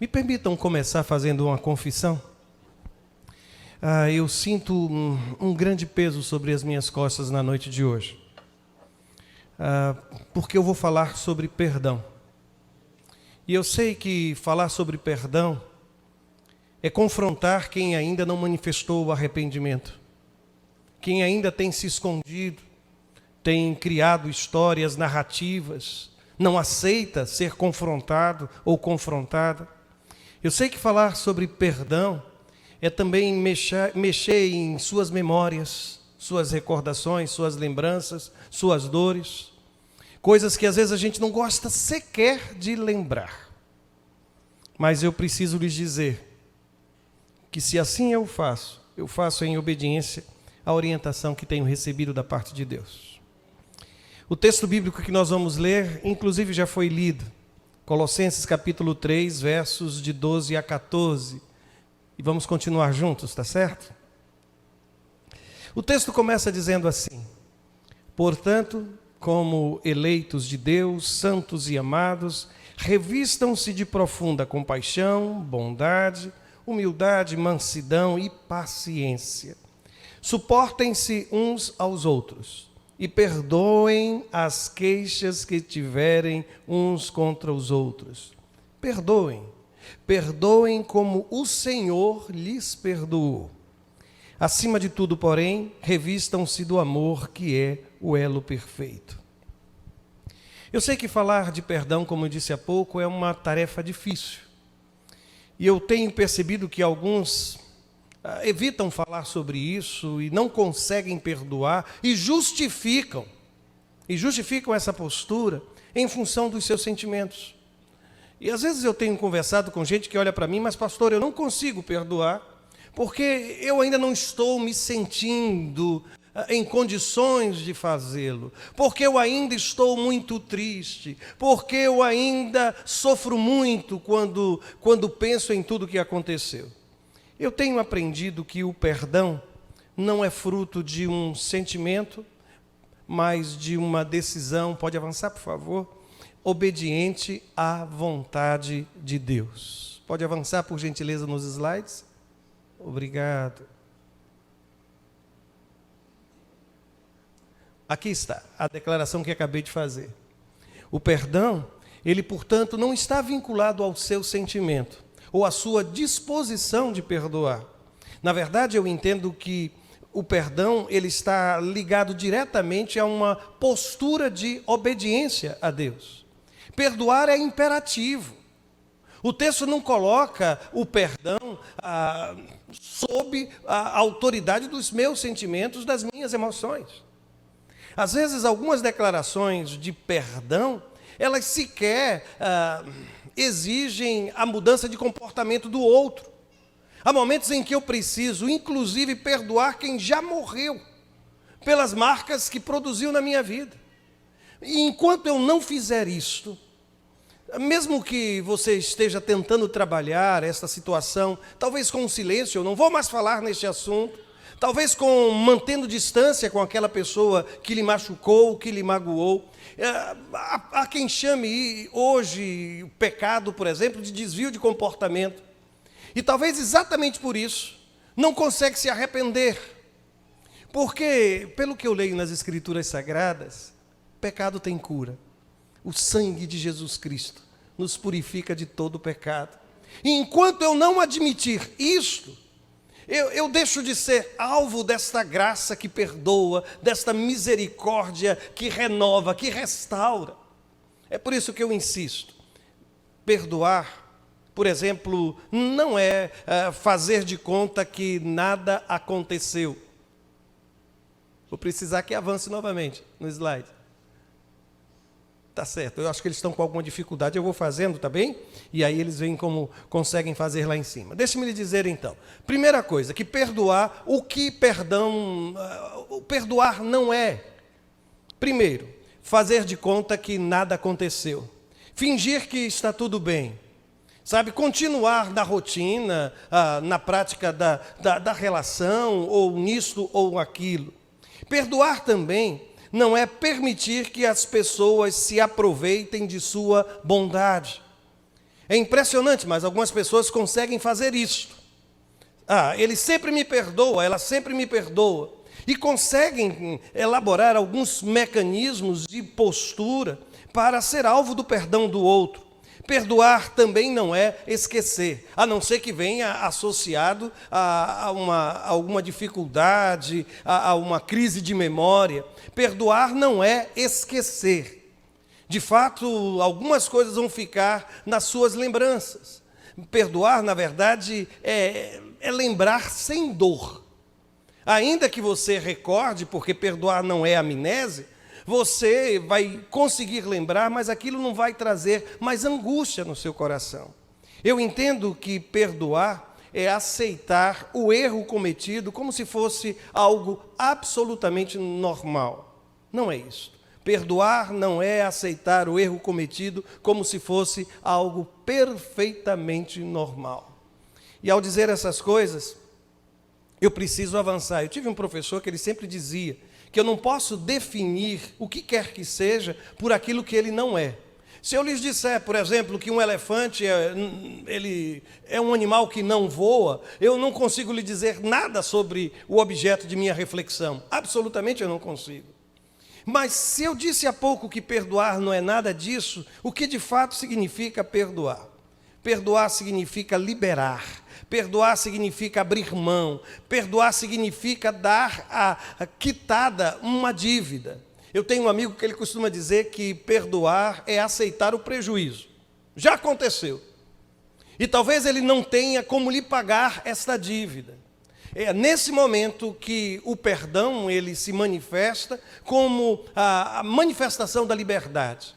Me permitam começar fazendo uma confissão. Eu sinto um grande peso sobre as minhas costas na noite de hoje. Porque eu vou falar sobre perdão. E eu sei que falar sobre perdão é confrontar quem ainda não manifestou o arrependimento. Quem ainda tem se escondido, tem criado histórias, narrativas, não aceita ser confrontado ou confrontada. Eu sei que falar sobre perdão é também mexer em suas memórias, suas recordações, suas lembranças, suas dores, coisas que às vezes a gente não gosta sequer de lembrar. Mas eu preciso lhes dizer que se assim eu faço em obediência à orientação que tenho recebido da parte de Deus. O texto bíblico que nós vamos ler, inclusive já foi lido, Colossenses capítulo 3, versos de 12 a 14. E vamos continuar juntos, tá certo? O texto começa dizendo assim: portanto, como eleitos de Deus, santos e amados, revistam-se de profunda compaixão, bondade, humildade, mansidão e paciência. Suportem-se uns aos outros e perdoem as queixas que tiverem uns contra os outros. Perdoem como o Senhor lhes perdoou. Acima de tudo, porém, revistam-se do amor, que é o elo perfeito. Eu sei que falar de perdão, como eu disse há pouco, é uma tarefa difícil. E eu tenho percebido que alguns evitam falar sobre isso e não conseguem perdoar e justificam essa postura em função dos seus sentimentos. E às vezes eu tenho conversado com gente que olha para mim, mas pastor, eu não consigo perdoar, porque eu ainda não estou me sentindo em condições de fazê-lo, porque eu ainda estou muito triste, porque eu ainda sofro muito quando penso em tudo que aconteceu. Eu tenho aprendido que o perdão não é fruto de um sentimento, mas de uma decisão, pode avançar, por favor, obediente à vontade de Deus. Pode avançar, por gentileza, nos slides? Obrigado. Aqui está a declaração que acabei de fazer. O perdão, ele, portanto, não está vinculado ao seu sentimento ou à sua disposição de perdoar. Na verdade, eu entendo que o perdão, ele está ligado diretamente a uma postura de obediência a Deus. Perdoar é imperativo. O texto não coloca o perdão sob a autoridade dos meus sentimentos, das minhas emoções. Às vezes, algumas declarações de perdão, elas sequer exigem a mudança de comportamento do outro. Há momentos em que eu preciso, inclusive, perdoar quem já morreu pelas marcas que produziu na minha vida. E enquanto eu não fizer isto, mesmo que você esteja tentando trabalhar esta situação, talvez com silêncio, eu não vou mais falar neste assunto, talvez mantendo distância com aquela pessoa que lhe machucou, que lhe magoou. Há quem chame hoje o pecado, por exemplo, de desvio de comportamento. E talvez exatamente por isso não consegue se arrepender. Porque, pelo que eu leio nas Escrituras Sagradas, pecado tem cura. O sangue de Jesus Cristo nos purifica de todo o pecado. E enquanto eu não admitir isto, eu deixo de ser alvo desta graça que perdoa, desta misericórdia que renova, que restaura. É por isso que eu insisto. Perdoar, por exemplo, não é fazer de conta que nada aconteceu. Vou precisar que avance novamente no slide. Tá certo, eu acho que eles estão com alguma dificuldade, eu vou fazendo, tá bem? E aí eles veem como conseguem fazer lá em cima. Deixe-me lhe dizer então, primeira coisa, que perdoar, perdoar não é, primeiro, fazer de conta que nada aconteceu, fingir que está tudo bem, sabe, continuar na rotina, na prática da relação, ou nisto ou aquilo. Perdoar também não é permitir que as pessoas se aproveitem de sua bondade. É impressionante, mas algumas pessoas conseguem fazer isso. Ele sempre me perdoa, ela sempre me perdoa. E conseguem elaborar alguns mecanismos de postura para ser alvo do perdão do outro. Perdoar também não é esquecer, a não ser que venha associado a alguma dificuldade, a uma crise de memória. Perdoar não é esquecer. De fato, algumas coisas vão ficar nas suas lembranças. Perdoar, na verdade, é lembrar sem dor. Ainda que você recorde, porque perdoar não é amnésia, você vai conseguir lembrar, mas aquilo não vai trazer mais angústia no seu coração. Eu entendo que perdoar é aceitar o erro cometido como se fosse algo absolutamente normal. Não é isso. Perdoar não é aceitar o erro cometido como se fosse algo perfeitamente normal. E ao dizer essas coisas, eu preciso avançar. Eu tive um professor que ele sempre dizia que eu não posso definir o que quer que seja por aquilo que ele não é. Se eu lhes disser, por exemplo, que um elefante ele é um animal que não voa, eu não consigo lhe dizer nada sobre o objeto de minha reflexão. Absolutamente eu não consigo. Mas se eu disse há pouco que perdoar não é nada disso, o que de fato significa perdoar? Perdoar significa liberar. Perdoar significa abrir mão. Perdoar significa dar a quitada uma dívida. Eu tenho um amigo que ele costuma dizer que perdoar é aceitar o prejuízo. Já aconteceu. E talvez ele não tenha como lhe pagar esta dívida. É nesse momento que o perdão ele se manifesta como a manifestação da liberdade.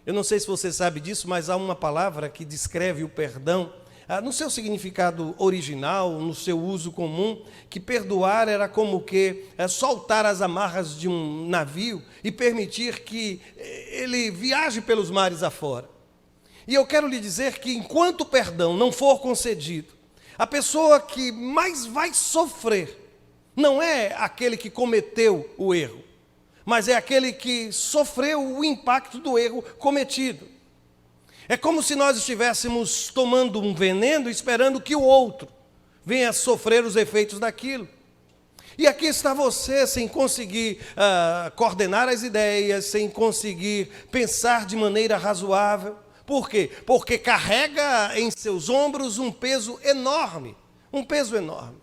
Eu não sei se você sabe disso, mas há uma palavra que descreve o perdão no seu significado original, no seu uso comum, que perdoar era como que soltar as amarras de um navio e permitir que ele viaje pelos mares afora. E eu quero lhe dizer que enquanto o perdão não for concedido, a pessoa que mais vai sofrer não é aquele que cometeu o erro, mas é aquele que sofreu o impacto do erro cometido. É como se nós estivéssemos tomando um veneno esperando que o outro venha sofrer os efeitos daquilo. E aqui está você sem conseguir coordenar as ideias, sem conseguir pensar de maneira razoável. Por quê? Porque carrega em seus ombros um peso enorme, um peso enorme.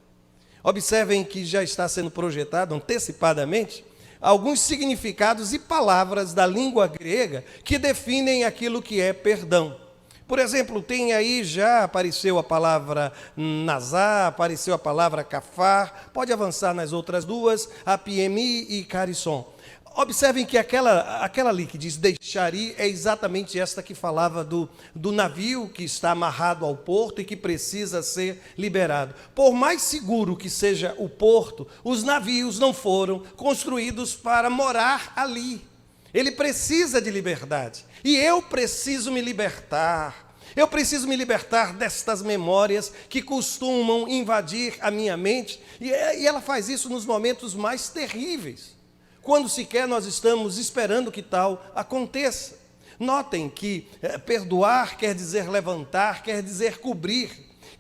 Observem que já está sendo projetado antecipadamente alguns significados e palavras da língua grega que definem aquilo que é perdão. Por exemplo, tem aí já apareceu a palavra nazá, apareceu a palavra kafar, pode avançar nas outras duas, apiemi e carisson. Observem que aquela ali que diz deixari é exatamente esta que falava do navio que está amarrado ao porto e que precisa ser liberado. Por mais seguro que seja o porto, os navios não foram construídos para morar ali. Ele precisa de liberdade. E eu preciso me libertar. Eu preciso me libertar destas memórias que costumam invadir a minha mente. E ela faz isso nos momentos mais terríveis, quando sequer nós estamos esperando que tal aconteça. Notem que perdoar quer dizer levantar, quer dizer cobrir,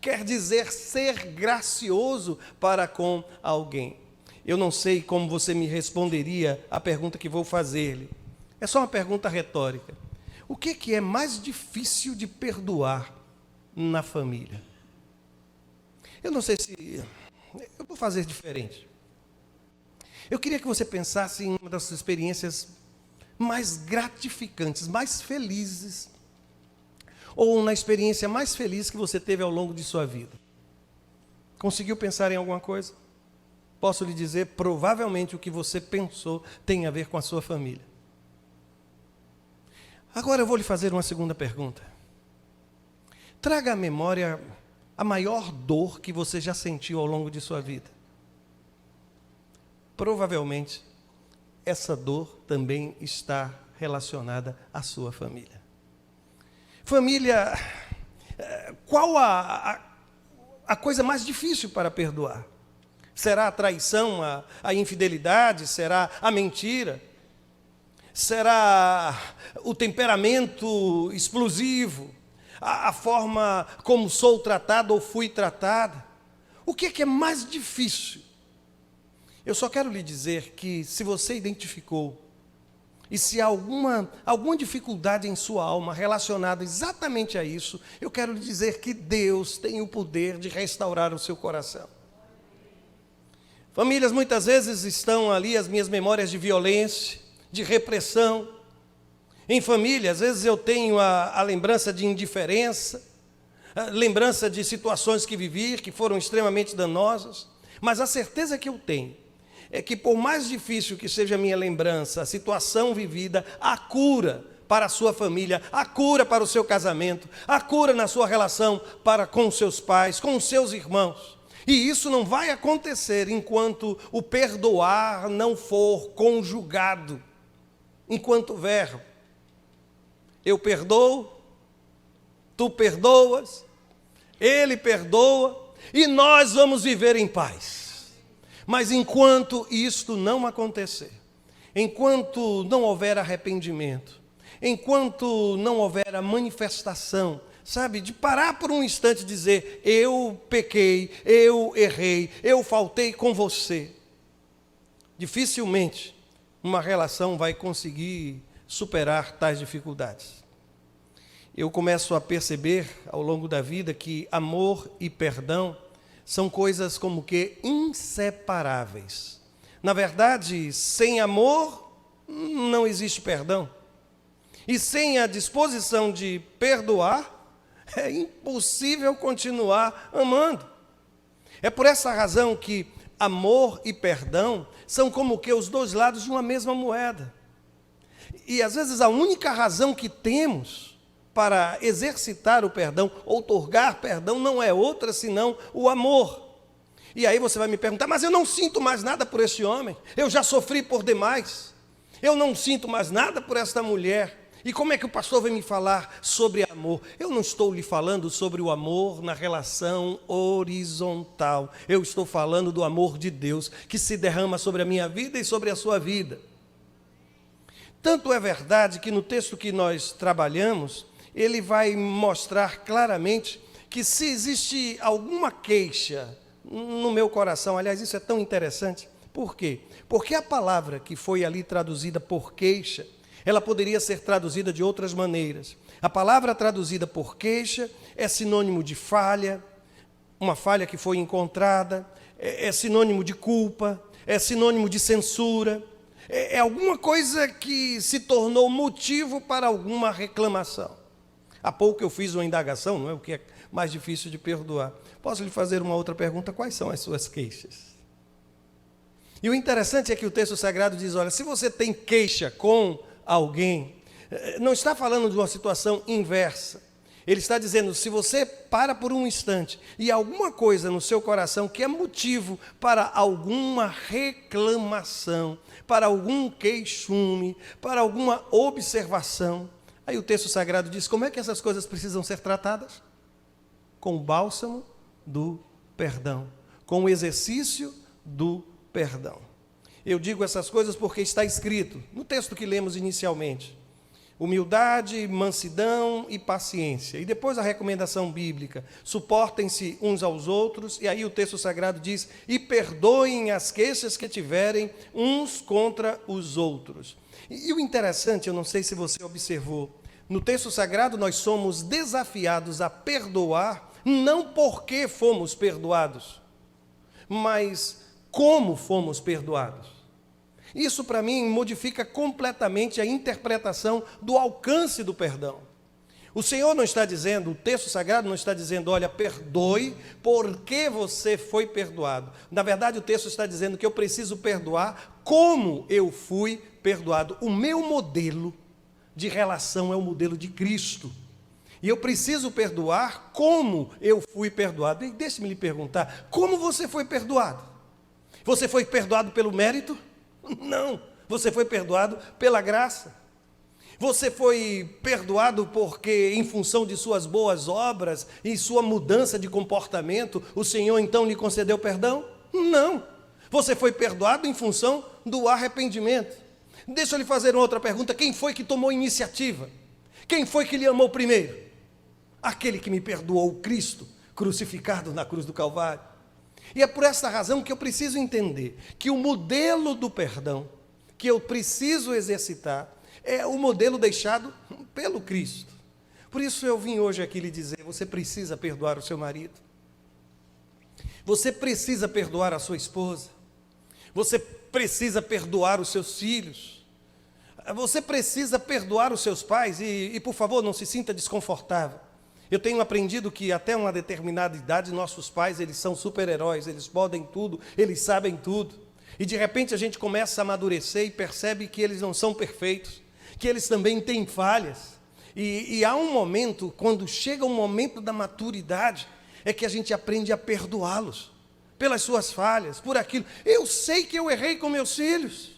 quer dizer ser gracioso para com alguém. Eu não sei como você me responderia à pergunta que vou fazer-lhe. É só uma pergunta retórica. O que é mais difícil de perdoar na família? Eu não sei se... Eu vou fazer diferente. Eu queria que você pensasse em uma das experiências mais gratificantes, mais felizes, ou na experiência mais feliz que você teve ao longo de sua vida. Conseguiu pensar em alguma coisa? Posso lhe dizer, provavelmente o que você pensou tem a ver com a sua família. Agora eu vou lhe fazer uma segunda pergunta. Traga à memória a maior dor que você já sentiu ao longo de sua vida. Provavelmente, essa dor também está relacionada à sua família. Família, qual a coisa mais difícil para perdoar? Será a traição, a infidelidade? Será a mentira? Será o temperamento explosivo? a forma como sou tratado ou fui tratada. O que é mais difícil? Eu só quero lhe dizer que se você identificou, e se há alguma dificuldade em sua alma relacionada exatamente a isso, eu quero lhe dizer que Deus tem o poder de restaurar o seu coração. Famílias muitas vezes estão ali as minhas memórias de violência, de repressão. Em família, às vezes eu tenho a lembrança de indiferença, a lembrança de situações que vivi, que foram extremamente danosas, mas a certeza que eu tenho é que por mais difícil que seja a minha lembrança, a situação vivida, há cura para a sua família, há cura para o seu casamento, há cura na sua relação com os seus pais, com os seus irmãos. E isso não vai acontecer enquanto o perdoar não for conjugado, enquanto verbo. Eu perdoo, tu perdoas, ele perdoa, e nós vamos viver em paz. Mas enquanto isto não acontecer, enquanto não houver arrependimento, enquanto não houver a manifestação, sabe, de parar por um instante e dizer, eu pequei, eu errei, eu faltei com você, dificilmente uma relação vai conseguir superar tais dificuldades. Eu começo a perceber ao longo da vida que amor e perdão são coisas como que inseparáveis. Na verdade, sem amor não existe perdão. E sem a disposição de perdoar, é impossível continuar amando. É por essa razão que amor e perdão são como que os dois lados de uma mesma moeda. E às vezes a única razão que temos para exercitar o perdão, outorgar perdão, não é outra senão o amor. E aí você vai me perguntar, mas eu não sinto mais nada por esse homem, eu já sofri por demais, eu não sinto mais nada por esta mulher. E como é que o pastor vem me falar sobre amor? Eu não estou lhe falando sobre o amor na relação horizontal, eu estou falando do amor de Deus, que se derrama sobre a minha vida e sobre a sua vida. Tanto é verdade que no texto que nós trabalhamos, ele vai mostrar claramente que se existe alguma queixa no meu coração, aliás, isso é tão interessante, por quê? Porque a palavra que foi ali traduzida por queixa, ela poderia ser traduzida de outras maneiras. A palavra traduzida por queixa é sinônimo de falha, uma falha que foi encontrada, é sinônimo de culpa, é sinônimo de censura, é alguma coisa que se tornou motivo para alguma reclamação. Há pouco eu fiz uma indagação, não é? O que é mais difícil de perdoar. Posso lhe fazer uma outra pergunta? Quais são as suas queixas? E o interessante é que o texto sagrado diz, olha, se você tem queixa com alguém, não está falando de uma situação inversa. Ele está dizendo, se você para por um instante e há alguma coisa no seu coração que é motivo para alguma reclamação, para algum queixume, para alguma observação, aí o texto sagrado diz, como é que essas coisas precisam ser tratadas? Com o bálsamo do perdão, com o exercício do perdão. Eu digo essas coisas porque está escrito no texto que lemos inicialmente, humildade, mansidão e paciência. E depois a recomendação bíblica, suportem-se uns aos outros, e aí o texto sagrado diz, e perdoem as queixas que tiverem uns contra os outros. E o interessante, eu não sei se você observou, no texto sagrado nós somos desafiados a perdoar, não porque fomos perdoados, mas como fomos perdoados. Isso para mim modifica completamente a interpretação do alcance do perdão. O Senhor não está dizendo, o texto sagrado não está dizendo, olha, perdoe porque você foi perdoado. Na verdade o texto está dizendo que eu preciso perdoar como eu fui perdoado. O meu modelo de relação é o modelo de Cristo. E eu preciso perdoar como eu fui perdoado. E deixe-me lhe perguntar, como você foi perdoado? Você foi perdoado pelo mérito? Não, você foi perdoado pela graça. Você foi perdoado porque, em função de suas boas obras e sua mudança de comportamento, o Senhor então lhe concedeu perdão? Não, você foi perdoado em função do arrependimento. Deixa eu lhe fazer uma outra pergunta, quem foi que tomou iniciativa? Quem foi que lhe amou primeiro? aquele que me perdoou, Cristo, crucificado na cruz do Calvário. E é por essa razão que eu preciso entender que o modelo do perdão que eu preciso exercitar é o modelo deixado pelo Cristo. Por isso eu vim hoje aqui lhe dizer, você precisa perdoar o seu marido. Você precisa perdoar a sua esposa. Você precisa perdoar os seus filhos. Você precisa perdoar os seus pais e, por favor, não se sinta desconfortável. Eu tenho aprendido que até uma determinada idade, nossos pais, eles são super-heróis, eles podem tudo, eles sabem tudo. E de repente a gente começa a amadurecer e percebe que eles não são perfeitos, que eles também têm falhas. E há um momento, quando chega o momento da maturidade, é que a gente aprende a perdoá-los pelas suas falhas, por aquilo. Eu sei que eu errei com meus filhos.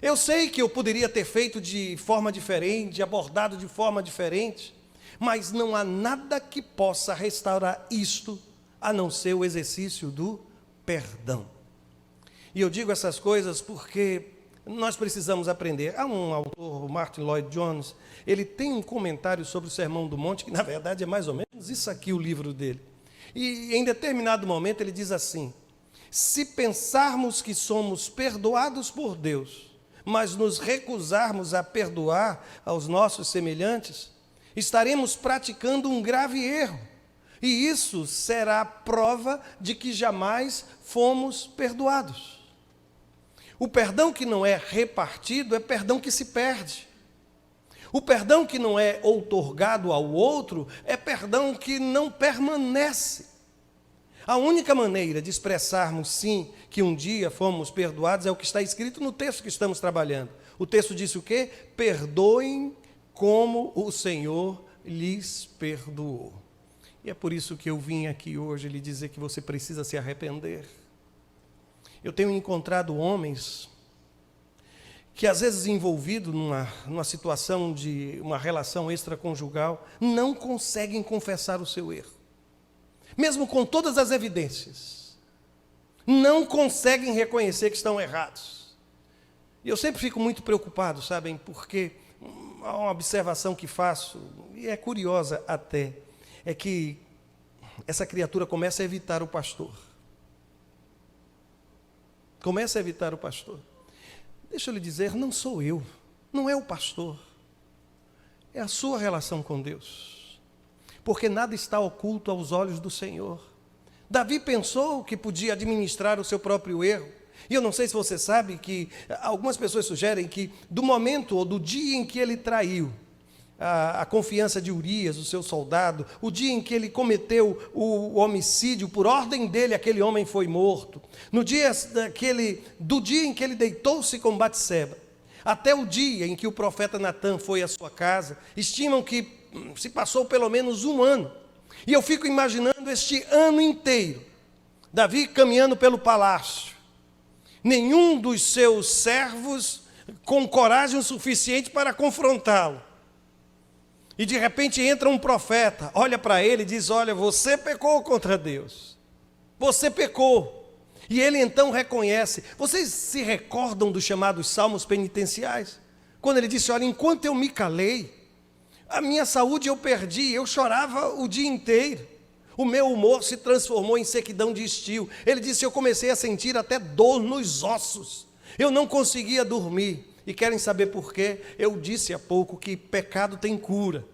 Eu sei que eu poderia ter feito de forma diferente, abordado de forma diferente, mas não há nada que possa restaurar isto, a não ser o exercício do perdão. E eu digo essas coisas porque nós precisamos aprender. Há um autor, Martin Lloyd-Jones, ele tem um comentário sobre o Sermão do Monte, que na verdade é mais ou menos isso aqui o livro dele. E em determinado momento ele diz assim: se pensarmos que somos perdoados por Deus, mas nos recusarmos a perdoar aos nossos semelhantes, estaremos praticando um grave erro. E isso será prova de que jamais fomos perdoados. O perdão que não é repartido é perdão que se perde. O perdão que não é outorgado ao outro é perdão que não permanece. A única maneira de expressarmos, sim, que um dia fomos perdoados é o que está escrito no texto que estamos trabalhando. O texto disse o quê? Perdoem como o Senhor lhes perdoou. E é por isso que eu vim aqui hoje lhe dizer que você precisa se arrepender. Eu tenho encontrado homens que, às vezes envolvidos numa situação de uma relação extraconjugal, não conseguem confessar o seu erro. Mesmo com todas as evidências, não conseguem reconhecer que estão errados. E eu sempre fico muito preocupado, sabem, porque há uma observação que faço, e é curiosa até, é que essa criatura começa a evitar o pastor. Começa a evitar o pastor. Deixa eu lhe dizer, não sou eu, não é o pastor, é a sua relação com Deus. Porque nada está oculto aos olhos do Senhor. Davi pensou que podia administrar o seu próprio erro. E eu não sei se você sabe que algumas pessoas sugerem que do momento ou do dia em que ele traiu a confiança de Urias, o seu soldado, o dia em que ele cometeu o homicídio, por ordem dele, aquele homem foi morto. Do dia em que ele deitou-se com Batseba, até o dia em que o profeta Natã foi à sua casa, estimam que se passou pelo menos um ano. E eu fico imaginando este ano inteiro, Davi caminhando pelo palácio, nenhum dos seus servos com coragem o suficiente para confrontá-lo. E de repente entra um profeta, olha para ele e diz: olha, você pecou contra Deus, você pecou. E ele então reconhece. Vocês se recordam dos chamados salmos penitenciais? Quando ele disse: olha, enquanto eu me calei, a minha saúde eu perdi, eu chorava o dia inteiro, o meu humor se transformou em sequidão de estio. Ele disse: eu comecei a sentir até dor nos ossos, eu não conseguia dormir. E querem saber por quê? Eu disse há pouco que pecado tem cura.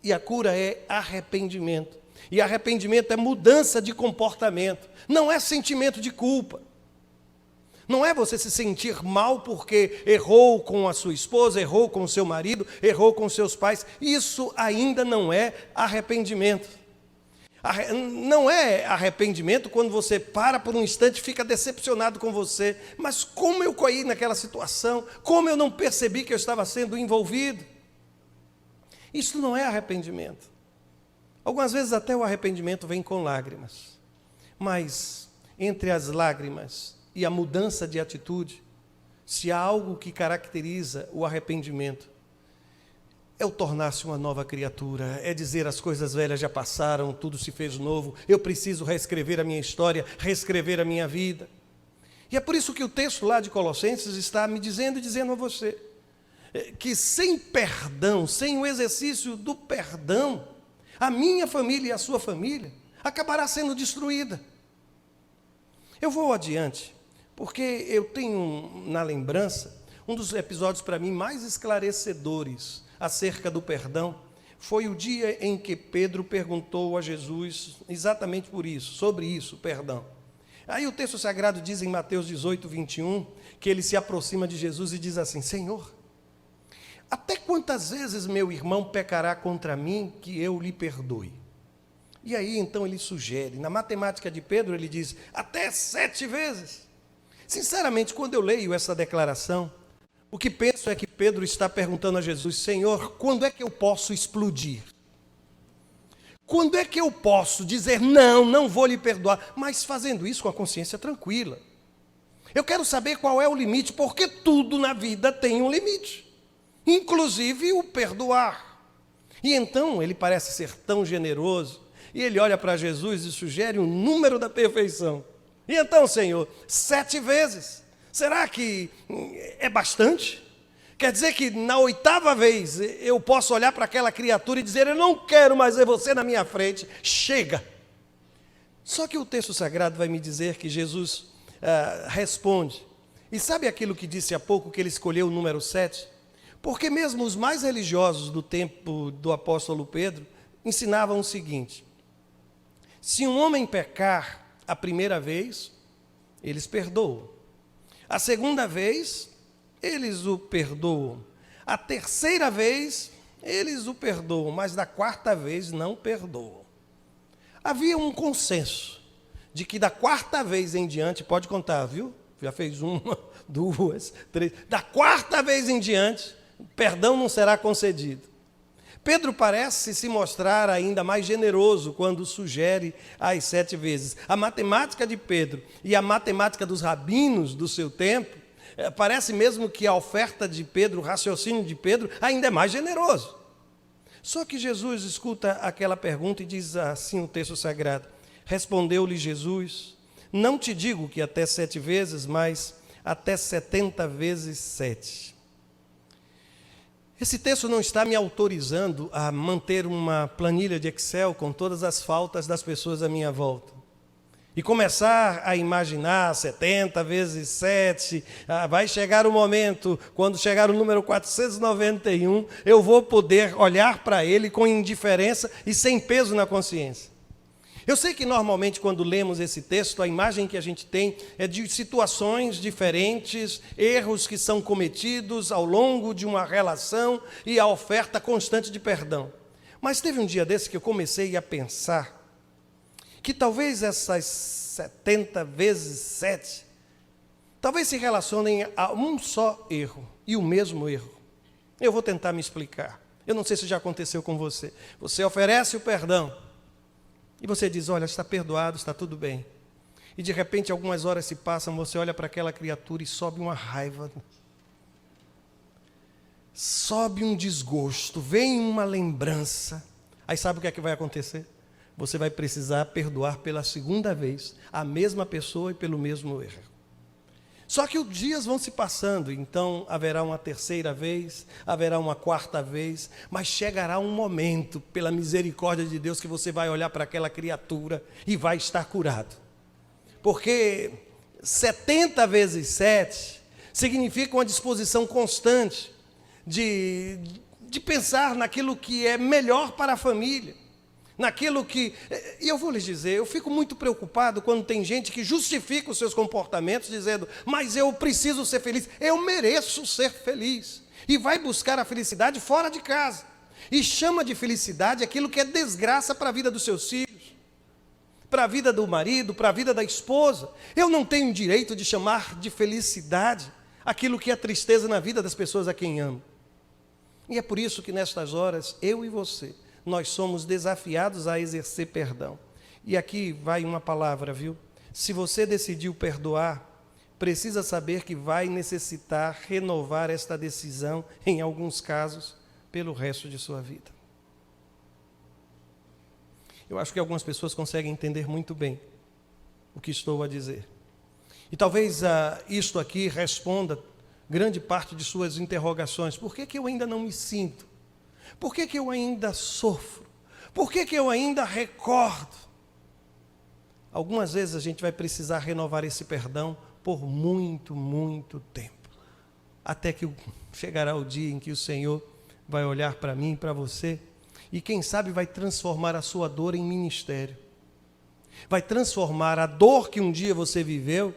E a cura é arrependimento. E arrependimento é mudança de comportamento. Não é sentimento de culpa. Não é você se sentir mal porque errou com a sua esposa, errou com o seu marido, errou com seus pais. Isso ainda não é arrependimento. Não é arrependimento quando você para por um instante e fica decepcionado com você. Mas como eu caí naquela situação? Como eu não percebi que eu estava sendo envolvido? Isso não é arrependimento. Algumas vezes até o arrependimento vem com lágrimas. Mas entre as lágrimas e a mudança de atitude, se há algo que caracteriza o arrependimento, é o tornar-se uma nova criatura, é dizer: as coisas velhas já passaram, tudo se fez novo, eu preciso reescrever a minha história, reescrever a minha vida. E é por isso que o texto lá de Colossenses está me dizendo e dizendo a você: que sem perdão, sem o exercício do perdão, a minha família e a sua família acabará sendo destruída. Eu vou adiante, porque eu tenho na lembrança um dos episódios para mim mais esclarecedores acerca do perdão. Foi o dia em que Pedro perguntou a Jesus exatamente por isso, sobre isso, perdão. Aí o texto sagrado diz em Mateus 18, 21, que ele se aproxima de Jesus e diz assim: Senhor, até quantas vezes meu irmão pecará contra mim que eu lhe perdoe? E aí então ele sugere, na matemática de Pedro ele diz, até 7 vezes. Sinceramente, quando eu leio essa declaração, o que penso é que Pedro está perguntando a Jesus: Senhor, quando é que eu posso explodir? Quando é que eu posso dizer, não vou lhe perdoar, mas fazendo isso com a consciência tranquila? Eu quero saber qual é o limite, porque tudo na vida tem um limite, inclusive o perdoar. E então ele parece ser tão generoso, e ele olha para Jesus e sugere um número da perfeição. E então, Senhor, 7 vezes, será que é bastante? Quer dizer que na 8ª vez eu posso olhar para aquela criatura e dizer, eu não quero mais ver você na minha frente, chega. Só que o texto sagrado vai me dizer que Jesus responde. E sabe aquilo que disse há pouco, que ele escolheu o número 7? Porque mesmo os mais religiosos do tempo do apóstolo Pedro ensinavam o seguinte: se um homem pecar a primeira vez, eles perdoam. A segunda vez, eles o perdoam. A terceira vez, eles o perdoam, mas da 4ª vez não perdoam. Havia um consenso de que da 4ª vez em diante, pode contar, viu? Já fez 1, 2, 3. Da 4ª vez em diante, perdão não será concedido. Pedro parece se mostrar ainda mais generoso quando sugere as 7 vezes. A matemática de Pedro e a matemática dos rabinos do seu tempo, parece mesmo que a oferta de Pedro, o raciocínio de Pedro, ainda é mais generoso. Só que Jesus escuta aquela pergunta e diz assim o texto sagrado: respondeu-lhe Jesus, não te digo que até 7 vezes, mas até 70 vezes 7. Esse texto não está me autorizando a manter uma planilha de Excel com todas as faltas das pessoas à minha volta. E começar a imaginar 70 vezes 7, vai chegar o momento, quando chegar o número 491, eu vou poder olhar para ele com indiferença e sem peso na consciência. Eu sei que normalmente quando lemos esse texto, a imagem que a gente tem é de situações diferentes, erros que são cometidos ao longo de uma relação e a oferta constante de perdão. Mas teve um dia desse que eu comecei a pensar que talvez essas 70 vezes 7, talvez se relacionem a um só erro, e o mesmo erro. Eu vou tentar me explicar. Eu não sei se já aconteceu com você. Você oferece o perdão, e você diz, olha, está perdoado, está tudo bem. E de repente, algumas horas se passam, você olha para aquela criatura e sobe uma raiva. Sobe um desgosto, vem uma lembrança. Aí sabe o que é que vai acontecer? Você vai precisar perdoar pela 2ª vez a mesma pessoa e pelo mesmo erro. Só que os dias vão se passando, então haverá uma 3ª vez, haverá uma 4ª vez, mas chegará um momento, pela misericórdia de Deus, que você vai olhar para aquela criatura e vai estar curado. Porque 70 vezes 7 significa uma disposição constante de pensar naquilo que é melhor para a família. Naquilo que... E eu vou lhes dizer, eu fico muito preocupado quando tem gente que justifica os seus comportamentos dizendo, mas eu preciso ser feliz, eu mereço ser feliz. E vai buscar a felicidade fora de casa. E chama de felicidade aquilo que é desgraça para a vida dos seus filhos, para a vida do marido, para a vida da esposa. Eu não tenho direito de chamar de felicidade aquilo que é tristeza na vida das pessoas a quem amo. E é por isso que nestas horas, eu e você, nós somos desafiados a exercer perdão. E aqui vai uma palavra, viu? Se você decidiu perdoar, precisa saber que vai necessitar renovar esta decisão, em alguns casos, pelo resto de sua vida. Eu acho que algumas pessoas conseguem entender muito bem o que estou a dizer. E talvez isto aqui responda grande parte de suas interrogações. Por que eu ainda não me sinto? Por que eu ainda sofro? Por que eu ainda recordo? Algumas vezes a gente vai precisar renovar esse perdão por muito, muito tempo. Até que chegará o dia em que o Senhor vai olhar para mim e para você e quem sabe vai transformar a sua dor em ministério. Vai transformar a dor que um dia você viveu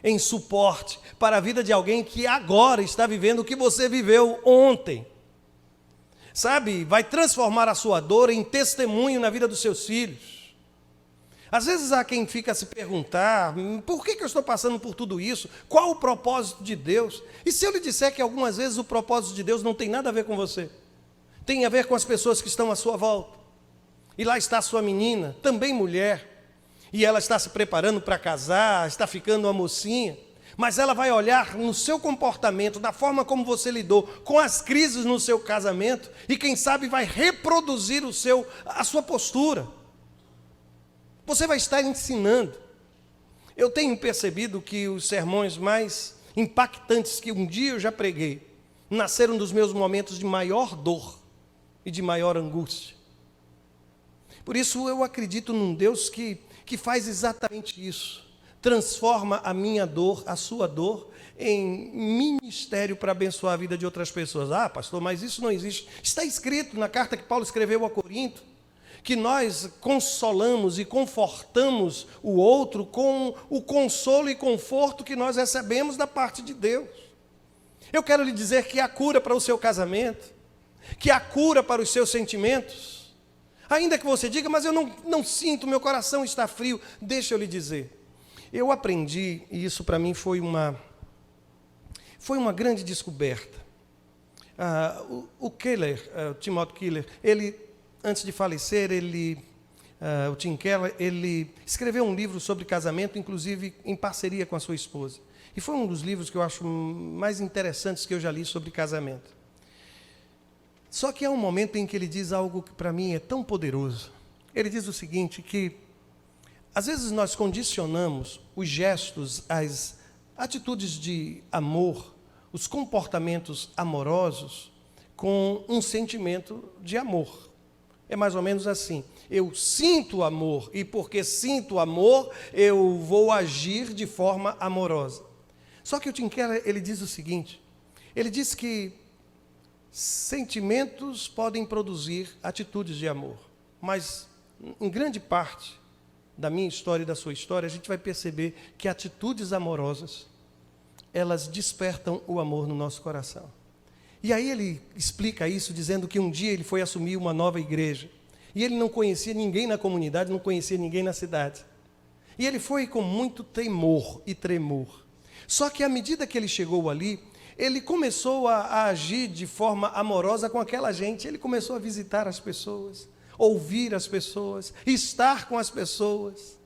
em suporte para a vida de alguém que agora está vivendo o que você viveu ontem. Sabe, vai transformar a sua dor em testemunho na vida dos seus filhos. Às vezes há quem fica a se perguntar, por que eu estou passando por tudo isso? Qual o propósito de Deus? E se eu lhe disser que algumas vezes o propósito de Deus não tem nada a ver com você? Tem a ver com as pessoas que estão à sua volta. E lá está a sua menina, também mulher, e ela está se preparando para casar, está ficando uma mocinha, mas ela vai olhar no seu comportamento, da forma como você lidou com as crises no seu casamento, e quem sabe vai reproduzir a sua postura. Você vai estar ensinando. Eu tenho percebido que os sermões mais impactantes que um dia eu já preguei, nasceram dos meus momentos de maior dor e de maior angústia. Por isso eu acredito num Deus que faz exatamente isso. Transforma a minha dor, a sua dor, em ministério para abençoar a vida de outras pessoas. Ah, pastor, mas isso não existe. Está escrito na carta que Paulo escreveu a Corinto, que nós consolamos e confortamos o outro com o consolo e conforto que nós recebemos da parte de Deus. Eu quero lhe dizer que há cura para o seu casamento, que há cura para os seus sentimentos. Ainda que você diga, mas eu não sinto, meu coração está frio. Deixa eu lhe dizer, eu aprendi, e isso para mim foi uma grande descoberta. O Keller, o Timothy Keller, ele, antes de falecer, o Tim Keller, ele escreveu um livro sobre casamento, inclusive em parceria com a sua esposa. E foi um dos livros que eu acho mais interessantes que eu já li sobre casamento. Só que há um momento em que ele diz algo que para mim é tão poderoso. Ele diz o seguinte, que às vezes nós condicionamos os gestos, as atitudes de amor, os comportamentos amorosos com um sentimento de amor. É mais ou menos assim, eu sinto amor e porque sinto amor eu vou agir de forma amorosa. Só que o Tim Keller, ele diz o seguinte, ele diz que sentimentos podem produzir atitudes de amor, mas em grande parte da minha história e da sua história, a gente vai perceber que atitudes amorosas, elas despertam o amor no nosso coração. E aí ele explica isso dizendo que um dia ele foi assumir uma nova igreja, e ele não conhecia ninguém na comunidade, não conhecia ninguém na cidade. E ele foi com muito temor e tremor. Só que à medida que ele chegou ali, ele começou a agir de forma amorosa com aquela gente. Ele começou a visitar as pessoas, ouvir as pessoas, estar com as pessoas,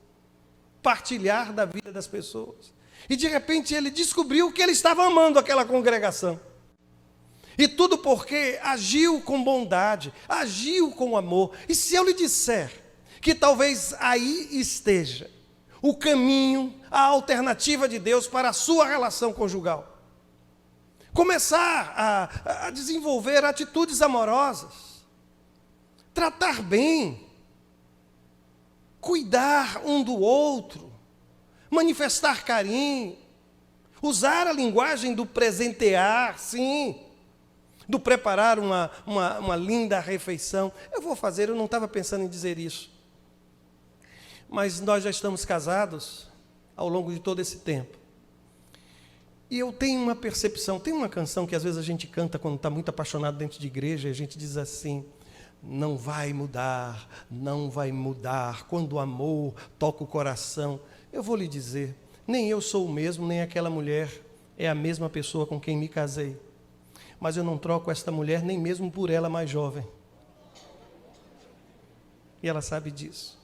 partilhar da vida das pessoas. E de repente ele descobriu que ele estava amando aquela congregação. E tudo porque agiu com bondade, agiu com amor. E se eu lhe disser que talvez aí esteja o caminho, a alternativa de Deus para a sua relação conjugal, começar a desenvolver atitudes amorosas, tratar bem, cuidar um do outro, manifestar carinho, usar a linguagem do presentear, sim, do preparar uma linda refeição. Eu não estava pensando em dizer isso, mas nós já estamos casados ao longo de todo esse tempo. E eu tenho uma percepção, tem uma canção que às vezes a gente canta quando está muito apaixonado dentro de igreja, e a gente diz assim, não vai mudar, quando o amor toca o coração. Eu vou lhe dizer, nem eu sou o mesmo, nem aquela mulher é a mesma pessoa com quem me casei. Mas eu não troco esta mulher nem mesmo por ela mais jovem. E ela sabe disso.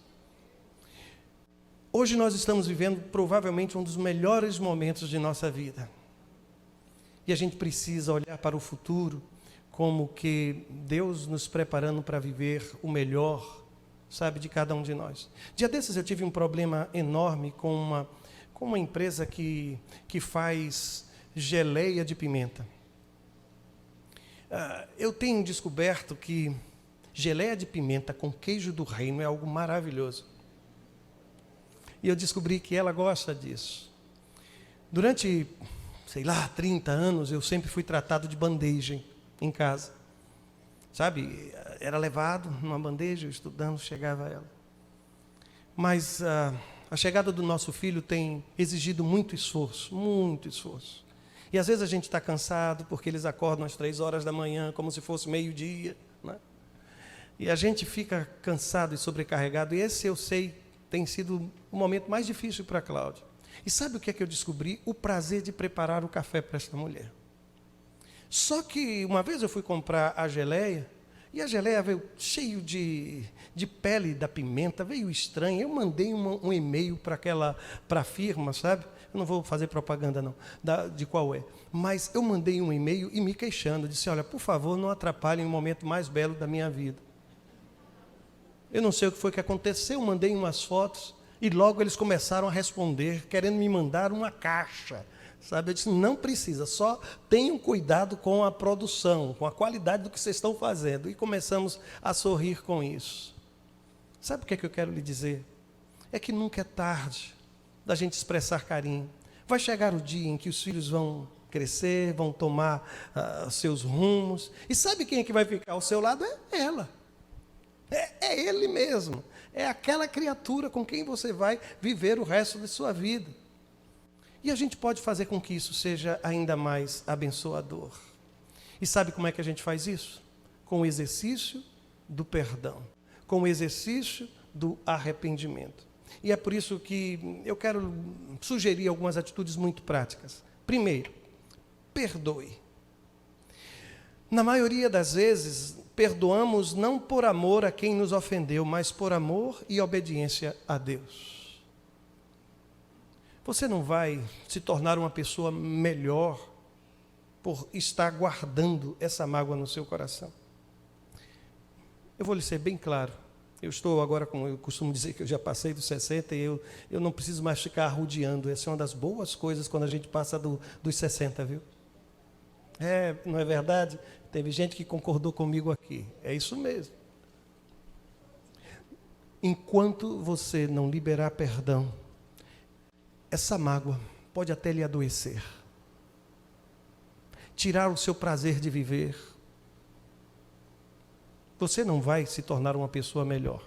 Hoje nós estamos vivendo provavelmente um dos melhores momentos de nossa vida. E a gente precisa olhar para o futuro como que Deus nos preparando para viver o melhor, sabe, de cada um de nós. Dia desses eu tive um problema enorme com uma empresa que faz geleia de pimenta. Eu tenho descoberto que geleia de pimenta com queijo do reino é algo maravilhoso. E eu descobri que ela gosta disso. Durante, 30 anos, eu sempre fui tratado de bandeja em casa. Sabe, era levado numa bandeja, eu estudando, chegava ela. Mas a chegada do nosso filho tem exigido muito esforço, muito esforço. E às vezes a gente está cansado, porque eles acordam às 3 horas da manhã, como se fosse meio-dia, né? E a gente fica cansado e sobrecarregado, e esse eu sei tem sido o momento mais difícil para a Cláudia. E sabe o que é que eu descobri? O prazer de preparar o café para esta mulher. Só que uma vez eu fui comprar a geleia, e a geleia veio cheio de pele da pimenta, veio estranha. Eu mandei um e-mail para a firma, sabe? Eu não vou fazer propaganda não, de qual é. Mas eu mandei um e-mail e me queixando, disse, olha, por favor, não atrapalhem o momento mais belo da minha vida. Eu não sei o que foi que aconteceu, mandei umas fotos, e logo eles começaram a responder, querendo me mandar uma caixa. Sabe? Eu disse, não precisa, só tenham cuidado com a produção, com a qualidade do que vocês estão fazendo. E começamos a sorrir com isso. Sabe o que é que eu quero lhe dizer? É que nunca é tarde da gente expressar carinho. Vai chegar o dia em que os filhos vão crescer, vão tomar seus rumos. E sabe quem é que vai ficar ao seu lado? É ela. É ele mesmo. É aquela criatura com quem você vai viver o resto de sua vida. E a gente pode fazer com que isso seja ainda mais abençoador. E sabe como é que a gente faz isso? Com o exercício do perdão, com o exercício do arrependimento. E é por isso que eu quero sugerir algumas atitudes muito práticas. Primeiro, perdoe. Na maioria das vezes, perdoamos não por amor a quem nos ofendeu, mas por amor e obediência a Deus. Você não vai se tornar uma pessoa melhor por estar guardando essa mágoa no seu coração. Eu vou lhe ser bem claro. Eu estou agora, como eu costumo dizer, que eu já passei dos 60 e eu não preciso mais ficar arrodeando. Essa é uma das boas coisas quando a gente passa dos 60, viu? Não é verdade? Teve gente que concordou comigo aqui. É isso mesmo. Enquanto você não liberar perdão, essa mágoa pode até lhe adoecer, tirar o seu prazer de viver. Você não vai se tornar uma pessoa melhor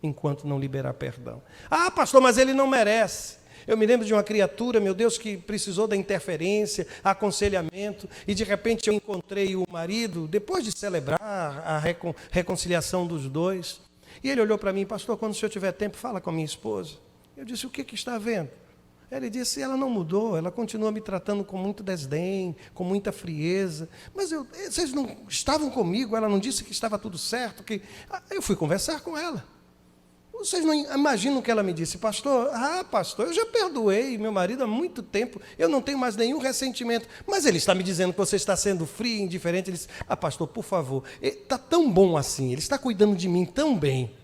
enquanto não liberar perdão. Ah, pastor, mas ele não merece. Eu me lembro de uma criatura, meu Deus, que precisou da interferência, aconselhamento, e de repente eu encontrei o marido, depois de celebrar a reconciliação dos dois, e ele olhou para mim, pastor, quando o senhor tiver tempo, fala com a minha esposa. Eu disse, o que está vendo? Ele disse, ela não mudou, ela continua me tratando com muito desdém, com muita frieza, mas vocês não estavam comigo, ela não disse que estava tudo certo, eu fui conversar com ela. Vocês não imaginam o que ela me disse, pastor? Pastor, eu já perdoei meu marido há muito tempo, eu não tenho mais nenhum ressentimento, mas ele está me dizendo que você está sendo frio, indiferente. Ele disse, pastor, por favor, está tão bom assim, ele está cuidando de mim tão bem.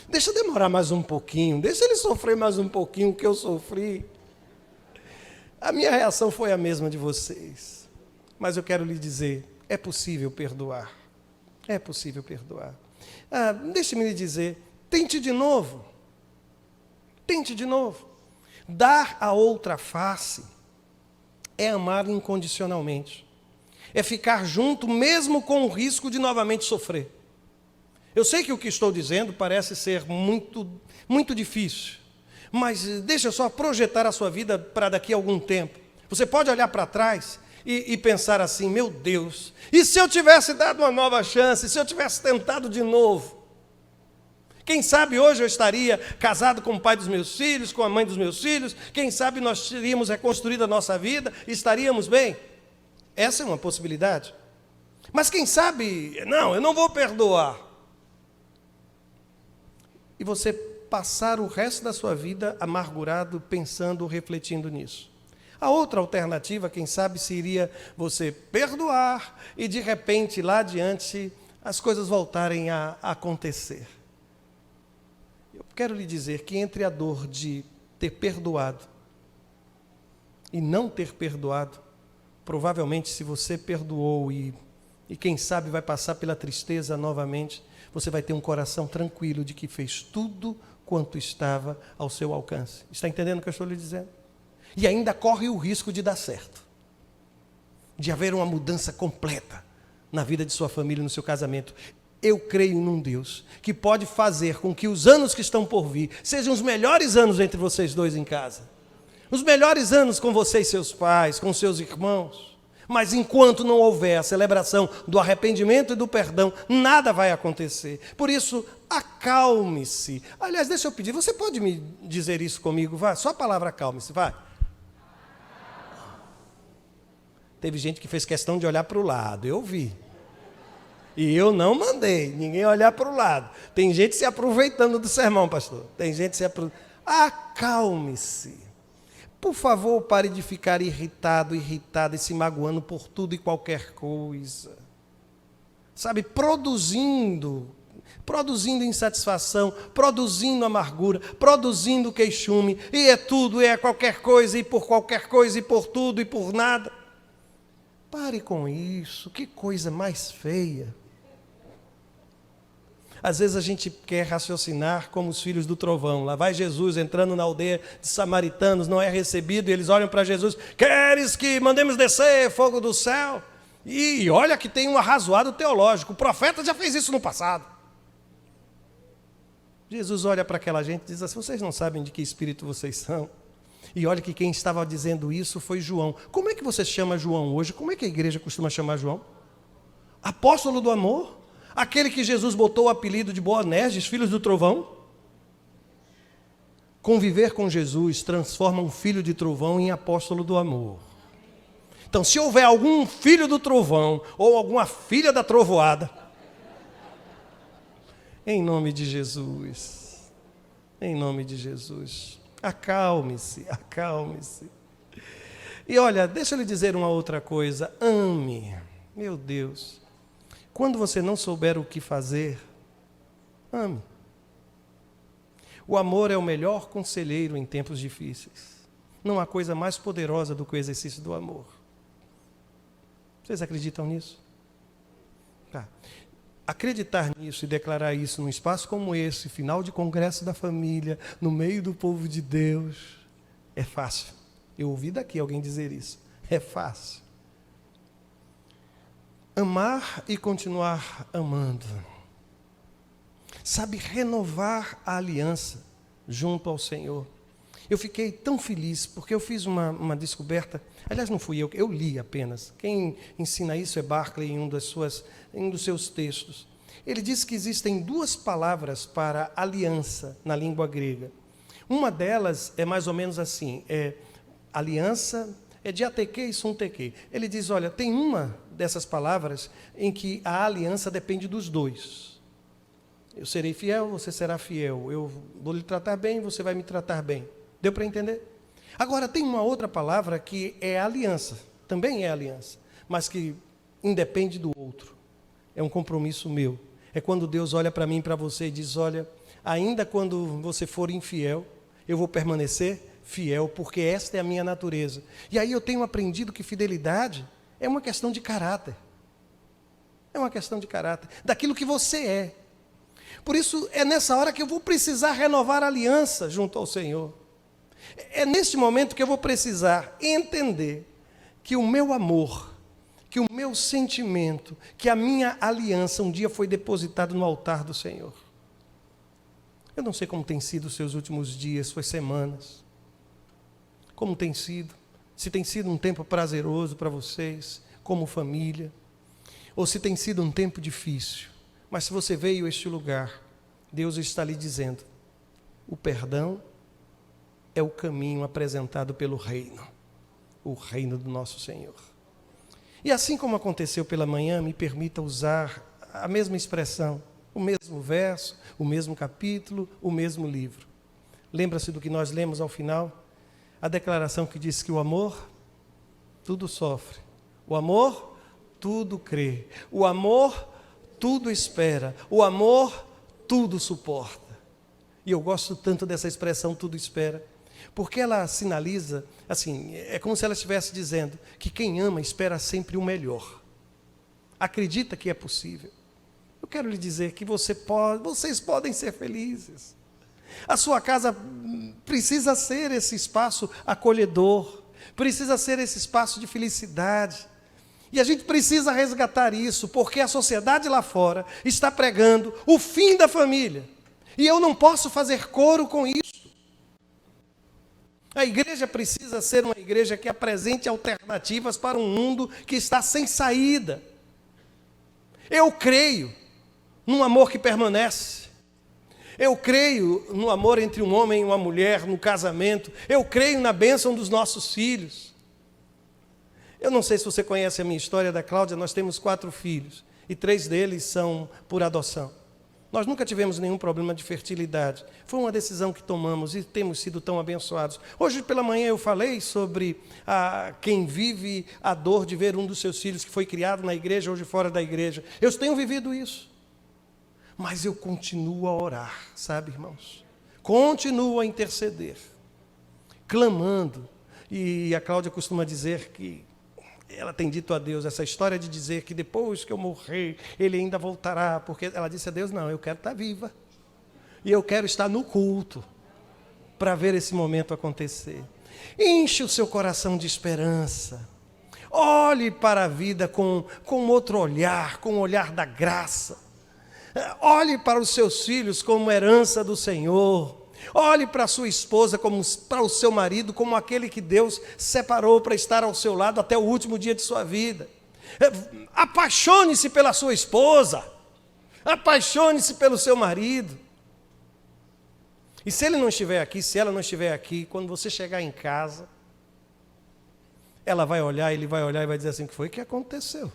Deixa eu demorar mais um pouquinho, deixa ele sofrer mais um pouquinho o que eu sofri. A minha reação foi a mesma de vocês, mas eu quero lhe dizer, é possível perdoar, é possível perdoar. Deixe-me lhe dizer, tente de novo. Tente de novo. Dar a outra face é amar incondicionalmente. É ficar junto mesmo com o risco de novamente sofrer. Eu sei que o que estou dizendo parece ser muito, muito difícil, mas deixa eu só projetar a sua vida para daqui a algum tempo. Você pode olhar para trás e pensar assim, meu Deus, e se eu tivesse dado uma nova chance, se eu tivesse tentado de novo? Quem sabe hoje eu estaria casado com o pai dos meus filhos, com a mãe dos meus filhos, quem sabe nós teríamos reconstruído a nossa vida e estaríamos bem? Essa é uma possibilidade. Mas quem sabe, não, eu não vou perdoar. E você passar o resto da sua vida amargurado, pensando, refletindo nisso. A outra alternativa, quem sabe, seria você perdoar e, de repente, lá adiante, as coisas voltarem a acontecer. Eu quero lhe dizer que entre a dor de ter perdoado e não ter perdoado, provavelmente se você perdoou e quem sabe vai passar pela tristeza novamente, você vai ter um coração tranquilo de que fez tudo quanto estava ao seu alcance. Está entendendo o que eu estou lhe dizendo? E ainda corre o risco de dar certo, de haver uma mudança completa na vida de sua família e no seu casamento. Eu creio num Deus que pode fazer com que os anos que estão por vir sejam os melhores anos entre vocês dois em casa. Os melhores anos com você e seus pais, com seus irmãos. Mas enquanto não houver a celebração do arrependimento e do perdão, nada vai acontecer. Por isso, acalme-se. Aliás, deixa eu pedir, você pode me dizer isso comigo? Vai, só a palavra acalme-se, vai. Teve gente que fez questão de olhar para o lado, eu vi. E eu não mandei ninguém olhar para o lado. Tem gente se aproveitando do sermão, pastor. Tem gente se aproveitando. Acalme-se. Por favor, pare de ficar irritado e se magoando por tudo e qualquer coisa. Sabe, produzindo insatisfação, produzindo amargura, produzindo queixume, e é tudo, é qualquer coisa, e por qualquer coisa, e por tudo, e por nada. Pare com isso, que coisa mais feia. Às vezes a gente quer raciocinar como os filhos do trovão. Lá vai Jesus entrando na aldeia de samaritanos, não é recebido, e eles olham para Jesus: queres que mandemos descer fogo do céu? E olha que tem um arrazoado teológico, o profeta já fez isso no passado. Jesus olha para aquela gente e diz assim: vocês não sabem de que espírito vocês são? E olha que quem estava dizendo isso foi João. Como é que você chama João hoje? Como é que a igreja costuma chamar João? Apóstolo do amor? Aquele que Jesus botou o apelido de Boanerges, filhos do trovão? Conviver com Jesus transforma um filho de trovão em apóstolo do amor. Então, se houver algum filho do trovão ou alguma filha da trovoada, em nome de Jesus, acalme-se, acalme-se. E olha, deixa eu lhe dizer uma outra coisa: ame, meu Deus. Quando você não souber o que fazer, ame. O amor é o melhor conselheiro em tempos difíceis. Não há coisa mais poderosa do que o exercício do amor. Vocês acreditam nisso? Tá. Acreditar nisso e declarar isso num espaço como esse, final de congresso da família, no meio do povo de Deus, é fácil. Eu ouvi daqui alguém dizer isso. É fácil. Amar e continuar amando. Sabe, renovar a aliança junto ao Senhor. Eu fiquei tão feliz, porque eu fiz uma descoberta. Aliás, não fui eu li apenas. Quem ensina isso é Barclay em um dos seus textos. Ele diz que existem duas palavras para aliança na língua grega. Uma delas é mais ou menos assim, aliança, é diateque e sunteque. Ele diz, olha, tem uma dessas palavras em que a aliança depende dos dois. Eu serei fiel, você será fiel. Eu vou lhe tratar bem, você vai me tratar bem. Deu para entender? Agora, tem uma outra palavra que é aliança. Também é aliança, mas que independe do outro. É um compromisso meu. É quando Deus olha para mim e para você e diz, olha, ainda quando você for infiel, eu vou permanecer fiel, porque esta é a minha natureza. E aí eu tenho aprendido que fidelidade é uma questão de caráter. É uma questão de caráter, daquilo que você é. Por isso, é nessa hora que eu vou precisar renovar a aliança junto ao Senhor. É neste momento que eu vou precisar entender que o meu amor, que o meu sentimento, que a minha aliança um dia foi depositado no altar do Senhor. Eu não sei como tem sido os seus últimos dias, suas semanas. Como tem sido? Se tem sido um tempo prazeroso para vocês, como família, ou se tem sido um tempo difícil. Mas se você veio a este lugar, Deus está lhe dizendo, o perdão é o caminho apresentado pelo reino, o reino do nosso Senhor. E assim como aconteceu pela manhã, me permita usar a mesma expressão, o mesmo verso, o mesmo capítulo, o mesmo livro. Lembra-se do que nós lemos ao final? A declaração que diz que o amor tudo sofre, o amor tudo crê, o amor tudo espera, o amor tudo suporta. E eu gosto tanto dessa expressão, tudo espera, Porque ela sinaliza, assim, é como se ela estivesse dizendo que quem ama espera sempre o melhor. Acredita que é possível. Eu quero lhe dizer que vocês podem ser felizes. A sua casa precisa ser esse espaço acolhedor, precisa ser esse espaço de felicidade. E a gente precisa resgatar isso, porque a sociedade lá fora está pregando o fim da família. E eu não posso fazer coro com isso. A igreja precisa ser uma igreja que apresente alternativas para um mundo que está sem saída. Eu creio num amor que permanece. Eu creio no amor entre um homem e uma mulher, no casamento. Eu creio na bênção dos nossos filhos. Eu não sei se você conhece a minha história da Cláudia, nós temos 4 filhos, e 3 deles são por adoção. Nós nunca tivemos nenhum problema de fertilidade. Foi uma decisão que tomamos e temos sido tão abençoados. Hoje pela manhã eu falei sobre quem vive a dor de ver um dos seus filhos que foi criado na igreja, hoje fora da igreja. Eu tenho vivido isso. Mas eu continuo a orar, sabe, irmãos? Continuo a interceder, clamando. E a Cláudia costuma dizer que ela tem dito a Deus essa história de dizer que depois que eu morrer, Ele ainda voltará, porque ela disse a Deus, não, eu quero estar viva. E eu quero estar no culto para ver esse momento acontecer. Enche o seu coração de esperança. Olhe para a vida com outro olhar, com o olhar da graça. Olhe para os seus filhos como herança do Senhor. Olhe para a sua esposa, como para o seu marido, como aquele que Deus separou para estar ao seu lado até o último dia de sua vida. Apaixone-se pela sua esposa. Apaixone-se pelo seu marido. E se ele não estiver aqui, se ela não estiver aqui, quando você chegar em casa, ela vai olhar, ele vai olhar e vai dizer assim, o que foi que aconteceu?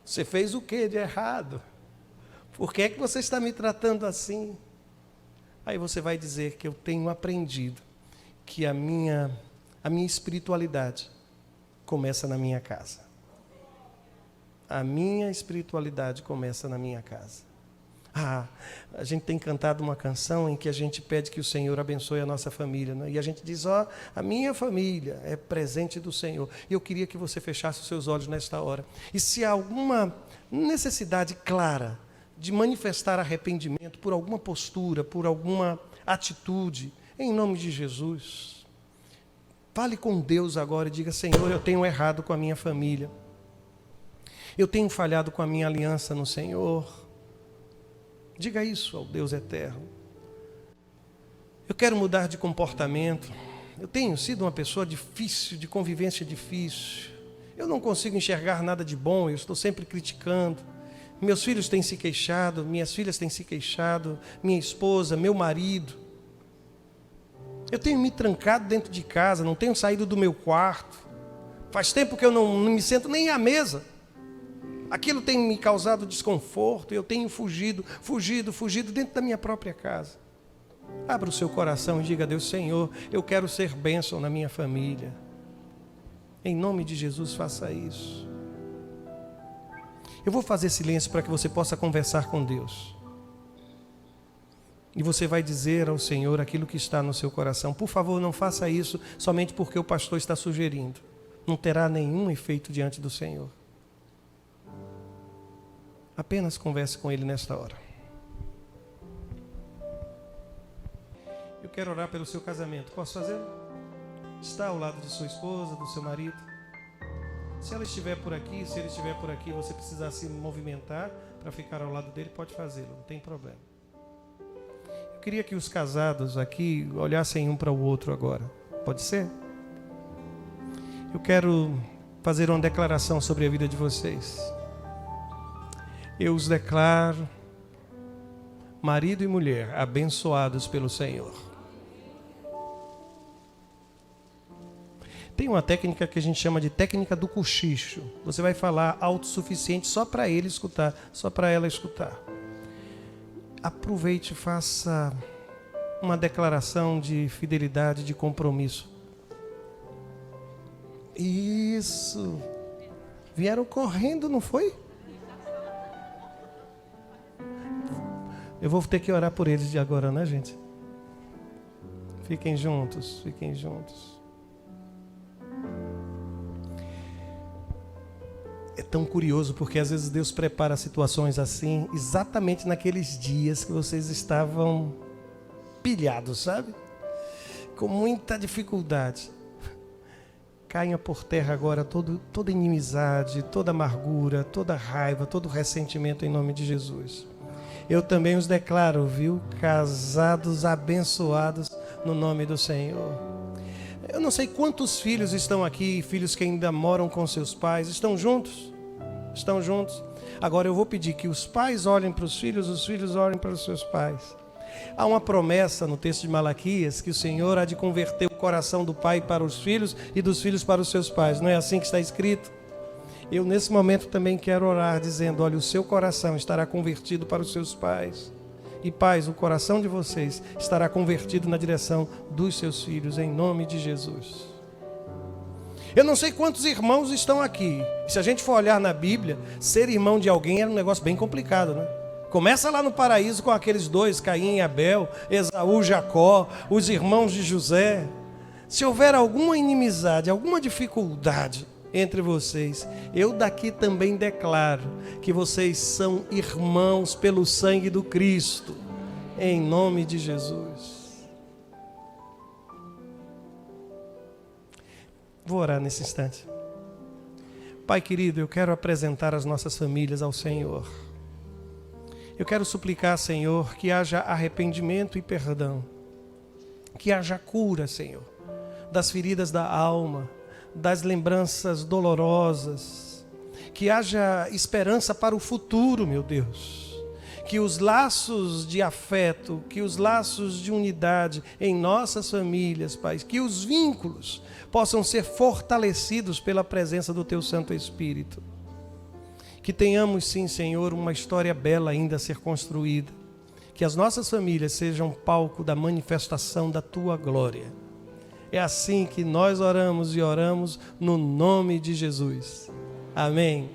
Você fez o que de errado? Por que é que você está me tratando assim? Aí você vai dizer que eu tenho aprendido que a minha espiritualidade começa na minha casa. A minha espiritualidade começa na minha casa. A gente tem cantado uma canção em que a gente pede que o Senhor abençoe a nossa família, né? E a gente diz, a minha família é presente do Senhor. E eu queria que você fechasse os seus olhos nesta hora. E se há alguma necessidade clara de manifestar arrependimento por alguma postura, por alguma atitude, em nome de Jesus, fale com Deus agora e diga, Senhor, eu tenho errado com a minha família. Eu tenho falhado com a minha aliança no Senhor. Diga isso ao Deus eterno. Eu quero mudar de comportamento. Eu tenho sido uma pessoa difícil, de convivência difícil. Eu não consigo enxergar nada de bom, eu estou sempre criticando. Meus filhos têm se queixado, minhas filhas têm se queixado, minha esposa, meu marido. Eu tenho me trancado dentro de casa, não tenho saído do meu quarto. Faz tempo que eu não me sento nem à mesa. Aquilo tem me causado desconforto, eu tenho fugido dentro da minha própria casa. Abra o seu coração e diga a Deus, Senhor, eu quero ser bênção na minha família. Em nome de Jesus, faça isso. Eu vou fazer silêncio para que você possa conversar com Deus. E você vai dizer ao Senhor aquilo que está no seu coração. Por favor, não faça isso somente porque o pastor está sugerindo. Não terá nenhum efeito diante do Senhor. Apenas converse com Ele nesta hora. Eu quero orar pelo seu casamento. Posso fazer? Está ao lado de sua esposa, do seu marido. Se ela estiver por aqui, se ele estiver por aqui, você precisar se movimentar para ficar ao lado dele, pode fazê-lo, não tem problema. Eu queria que os casados aqui olhassem um para o outro agora. Pode ser? Eu quero fazer uma declaração sobre a vida de vocês. Eu os declaro, marido e mulher, abençoados pelo Senhor. Tem uma técnica que a gente chama de técnica do cochicho. Você vai falar autossuficiente só para ele escutar, só para ela escutar. Aproveite e faça uma declaração de fidelidade, de compromisso. Isso. Vieram correndo, não foi? Eu vou ter que orar por eles de agora, né, gente? Fiquem juntos, fiquem juntos. É tão curioso porque às vezes Deus prepara situações assim, exatamente naqueles dias que vocês estavam pilhados, sabe? Com muita dificuldade. Caia por terra agora toda inimizade, toda amargura, toda raiva, todo ressentimento em nome de Jesus. Eu também os declaro, viu? Casados, abençoados no nome do Senhor. Eu não sei quantos filhos estão aqui, filhos que ainda moram com seus pais. Estão juntos? Estão juntos? Agora eu vou pedir que os pais olhem para os filhos olhem para os seus pais. Há uma promessa no texto de Malaquias que o Senhor há de converter o coração do pai para os filhos e dos filhos para os seus pais. Não é assim que está escrito? Eu nesse momento também quero orar dizendo, olha, o seu coração estará convertido para os seus pais. E pais, o coração de vocês estará convertido na direção dos seus filhos, em nome de Jesus. Eu não sei quantos irmãos estão aqui. Se a gente for olhar na Bíblia, ser irmão de alguém era um negócio bem complicado, né? Começa lá no paraíso com aqueles dois, Caim e Abel, Esaú, Jacó, os irmãos de José. Se houver alguma inimizade, alguma dificuldade entre vocês, eu daqui também declaro que vocês são irmãos pelo sangue do Cristo, em nome de Jesus. Vou orar nesse instante. Pai querido, eu quero apresentar as nossas famílias ao Senhor. Eu quero suplicar, Senhor, que haja arrependimento e perdão. Que haja cura, Senhor, das feridas da alma, das lembranças dolorosas. Que haja esperança para o futuro, meu Deus. Que os laços de afeto, que os laços de unidade em nossas famílias, Pai, que os vínculos possam ser fortalecidos pela presença do Teu Santo Espírito. Que tenhamos, sim, Senhor, uma história bela ainda a ser construída. Que as nossas famílias sejam palco da manifestação da Tua glória. É assim que nós oramos e oramos no nome de Jesus. Amém.